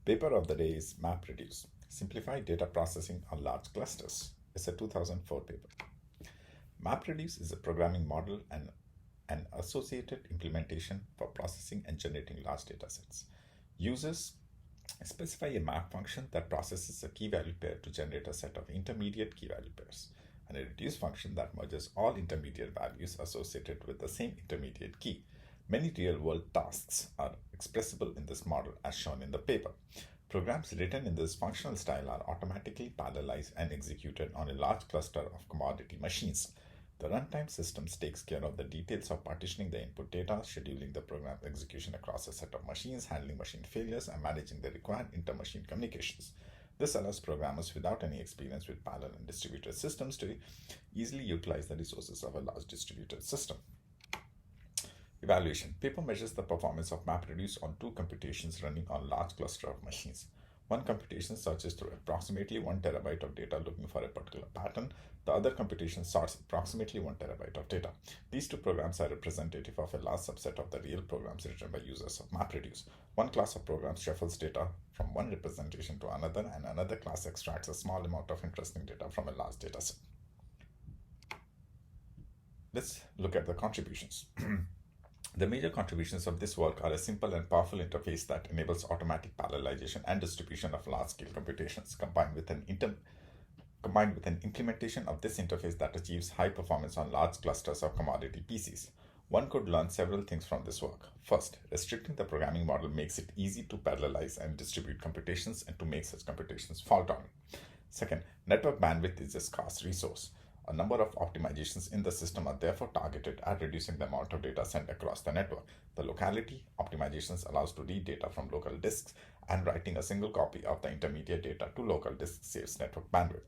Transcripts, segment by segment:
Paper of the day is MapReduce, Simplified Data Processing on Large Clusters. It's a 2004 paper. MapReduce is a programming model and an associated implementation for processing and generating large data sets. Users specify a map function that processes a key value pair to generate a set of intermediate key value pairs, and a reduce function that merges all intermediate values associated with the same intermediate key. Many real-world tasks are expressible in this model as shown in the paper. Programs written in this functional style are automatically parallelized and executed on a large cluster of commodity machines. The runtime systems takes care of the details of partitioning the input data, scheduling the program execution across a set of machines, handling machine failures, and managing the required inter-machine communications. This allows programmers without any experience with parallel and distributed systems to easily utilize the resources of a large distributed system. Evaluation. Paper measures the performance of MapReduce on two computations running on a large cluster of machines. One computation searches through approximately 1 terabyte of data looking for a particular pattern. The other computation sorts approximately 1 terabyte of data. These two programs are representative of a large subset of the real programs written by users of MapReduce. One class of programs shuffles data from one representation to another, and another class extracts a small amount of interesting data from a large data set. Let's look at the contributions. The major contributions of this work are a simple and powerful interface that enables automatic parallelization and distribution of large-scale computations, combined with an implementation of this interface that achieves high performance on large clusters of commodity PCs. One could learn several things from this work. First, restricting the programming model makes it easy to parallelize and distribute computations and to make such computations fault-tolerant. Second, network bandwidth is a scarce resource. A number of optimizations in the system are therefore targeted at reducing the amount of data sent across the network. The locality optimizations allows to read data from local disks, and writing a single copy of the intermediate data to local disks saves network bandwidth.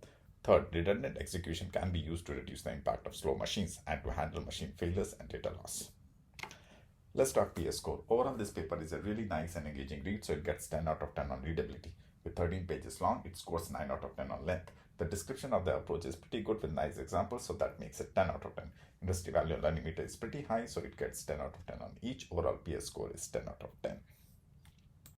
Third, redundant execution can be used to reduce the impact of slow machines and to handle machine failures and data loss. Let's talk PS score. Overall, this paper is a really nice and engaging read, so it gets 10 out of 10 on readability. With 13 pages long, it scores 9 out of 10 on length. The description of the approach is pretty good with nice examples, so that makes it 10 out of 10. Industry value on learning meter is pretty high, so it gets 10 out of 10 on each. Overall PS score is 10 out of 10.